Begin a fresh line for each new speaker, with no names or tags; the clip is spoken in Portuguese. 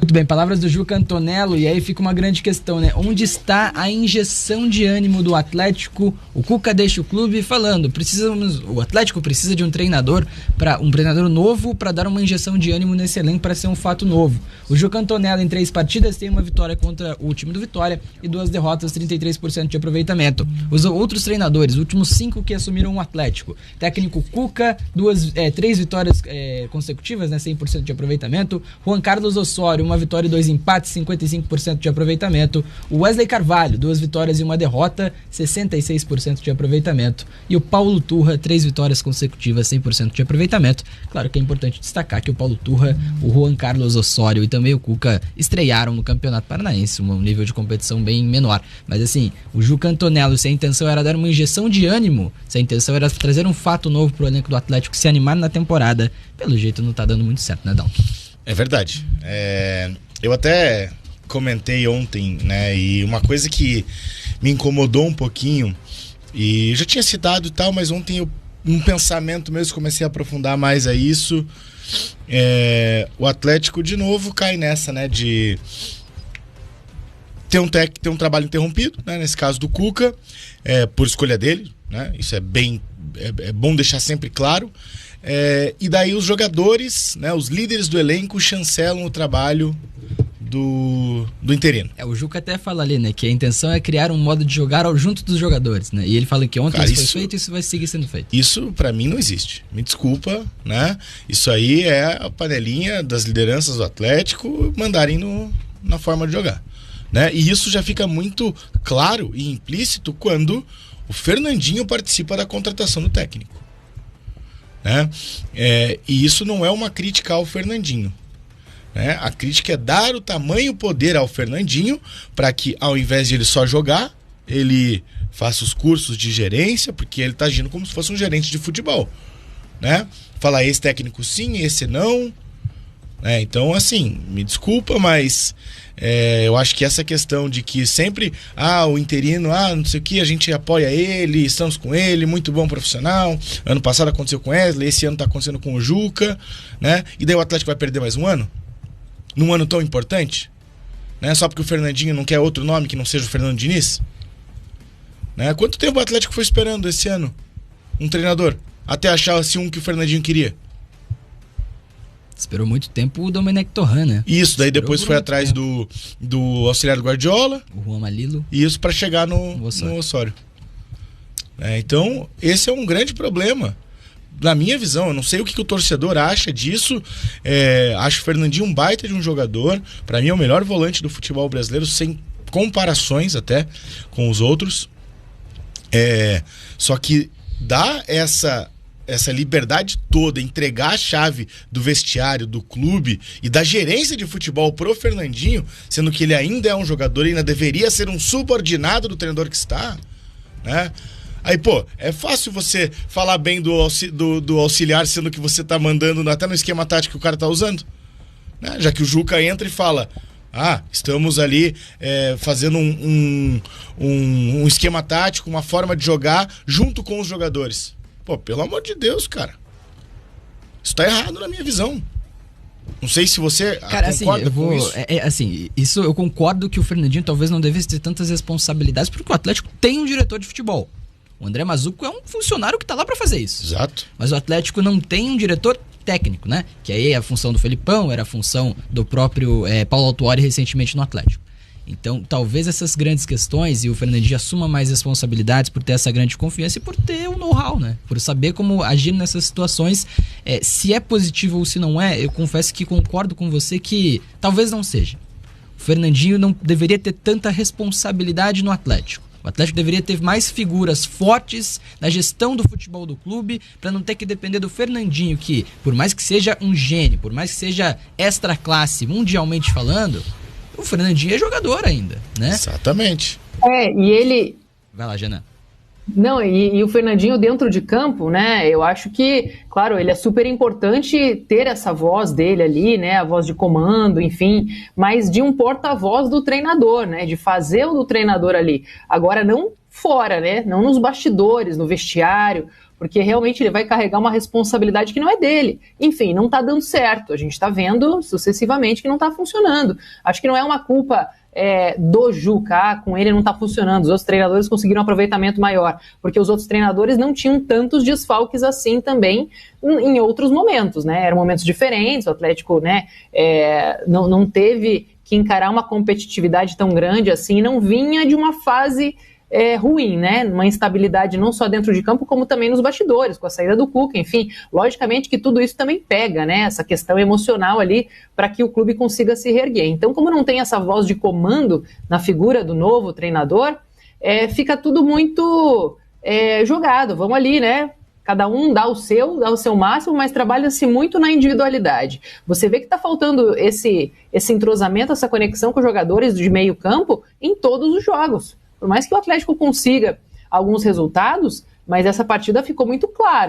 Muito bem, palavras do Juca Antonello, e aí fica uma grande questão, né? Onde está a injeção de ânimo do Atlético? O Cuca deixa o clube falando, o Atlético precisa de um treinador novo para dar uma injeção de ânimo nesse elenco para ser um fato novo. O Juca Antonello em 3 partidas tem uma vitória contra o time do Vitória e 2 derrotas, 33% de aproveitamento. Os outros treinadores, os últimos 5 que assumiram o Atlético, técnico Cuca, 3 vitórias consecutivas, né? 100% de aproveitamento. Juan Carlos Osório, uma vitória e 2 empates, 55% de aproveitamento. O Wesley Carvalho, 2 vitórias e 1 derrota, 66% de aproveitamento. E o Paulo Turra, 3 vitórias consecutivas, 100% de aproveitamento. Claro que é importante destacar que o Paulo Turra, o Juan Carlos Osório e também o Cuca estrearam no Campeonato Paranaense, um nível de competição bem menor. Mas assim, o Juca Antonello, se a intenção era dar uma injeção de ânimo, se a intenção era trazer um fato novo pro elenco do Atlético se animar na temporada, pelo jeito não tá dando muito certo, né, Dal?
É verdade. Eu até comentei ontem, né? E uma coisa que me incomodou um pouquinho, e já tinha citado e tal, mas ontem um pensamento mesmo, comecei a aprofundar mais a isso. O Atlético de novo cai nessa, né? De ter um trabalho interrompido, né? Nesse caso do Cuca, por escolha dele, né? Isso é bom deixar sempre claro. E daí os jogadores, né, os líderes do elenco chancelam o trabalho do interino.
O Juca até fala ali, né, que a intenção é criar um modo de jogar junto dos jogadores, né? E ele fala que ontem isso foi feito e isso vai seguir sendo feito.
Isso pra mim não existe. Me desculpa, né? Isso aí é a panelinha das lideranças do Atlético mandarem na forma de jogar, né? E isso já fica muito claro e implícito quando o Fernandinho participa da contratação do técnico. Né? E isso não é uma crítica ao Fernandinho, né? A crítica é dar o tamanho poder ao Fernandinho para que, ao invés de ele só jogar, ele faça os cursos de gerência, porque ele está agindo como se fosse um gerente de futebol, né? Falar esse técnico sim, esse não, né? Então, assim, me desculpa, mas eu acho que essa questão de que sempre o interino, não sei o que, a gente apoia ele, estamos com ele, muito bom profissional, ano passado aconteceu com o Wesley, esse ano está acontecendo com o Juca, né? E daí o Atlético vai perder mais um ano? Num ano tão importante? Né? Só porque o Fernandinho não quer outro nome que não seja o Fernando Diniz? Né? Quanto tempo o Atlético foi esperando esse ano um treinador? Até achar assim um que o Fernandinho queria?
Esperou muito tempo o Domenech Torrent, né?
Isso, daí depois foi atrás do auxiliar do Guardiola.
O Juan Malilo.
E isso para chegar no Osório. Então, esse é um grande problema. Na minha visão, eu não sei o que o torcedor acha disso. Acho o Fernandinho um baita de um jogador. Para mim é o melhor volante do futebol brasileiro, sem comparações até com os outros. Só que dá essa liberdade toda, entregar a chave do vestiário, do clube e da gerência de futebol pro Fernandinho, sendo que ele ainda é um jogador e ainda deveria ser um subordinado do treinador que está, né? Aí, é fácil você falar bem do auxiliar, sendo que você tá mandando até no esquema tático que o cara tá usando, né? Já que o Juca entra e fala: estamos ali fazendo um esquema tático, uma forma de jogar junto com os jogadores. Pelo amor de Deus, cara. Isso tá errado na minha visão. Não sei se você concorda com isso.
Isso eu concordo que o Fernandinho talvez não devesse ter tantas responsabilidades, porque o Atlético tem um diretor de futebol. O André Mazzucco é um funcionário que tá lá pra fazer isso.
Exato.
Mas o Atlético não tem um diretor técnico, né? Que aí é a função do Felipão, era a função do próprio Paulo Autuori recentemente no Atlético. Então, talvez essas grandes questões, e o Fernandinho assuma mais responsabilidades por ter essa grande confiança e por ter o know-how, né? Por saber como agir nessas situações, se é positivo ou se não é, eu confesso que concordo com você que talvez não seja. O Fernandinho não deveria ter tanta responsabilidade no Atlético. O Atlético deveria ter mais figuras fortes na gestão do futebol do clube, para não ter que depender do Fernandinho, que, por mais que seja um gênio, por mais que seja extra classe, mundialmente falando, o Fernandinho é jogador ainda, né?
Exatamente.
E ele...
Vai lá, Jana.
Não, e o Fernandinho dentro de campo, né? Eu acho que, claro, ele é super importante ter essa voz dele ali, né? A voz de comando, enfim, mas de um porta-voz do treinador, né? De fazer o do treinador ali. Agora, não fora, né? Não nos bastidores, no vestiário, porque realmente ele vai carregar uma responsabilidade que não é dele. Enfim, não está dando certo. A gente está vendo sucessivamente que não está funcionando. Acho que não é uma culpa do Juca, com ele não está funcionando, os outros treinadores conseguiram um aproveitamento maior, porque os outros treinadores não tinham tantos desfalques assim também em outros momentos, né? Eram momentos diferentes, o Atlético, né, não teve que encarar uma competitividade tão grande assim, não vinha de uma fase ruim, né? Uma instabilidade não só dentro de campo, como também nos bastidores, com a saída do Cuca, enfim. Logicamente que tudo isso também pega, né? Essa questão emocional ali para que o clube consiga se reerguer. Então, como não tem essa voz de comando na figura do novo treinador, fica tudo muito jogado. Vamos ali, né? Cada um dá o seu máximo, mas trabalha-se muito na individualidade. Você vê que está faltando esse entrosamento, essa conexão com os jogadores de meio campo em todos os jogos. Por mais que o Atlético consiga alguns resultados, mas essa partida ficou muito claro.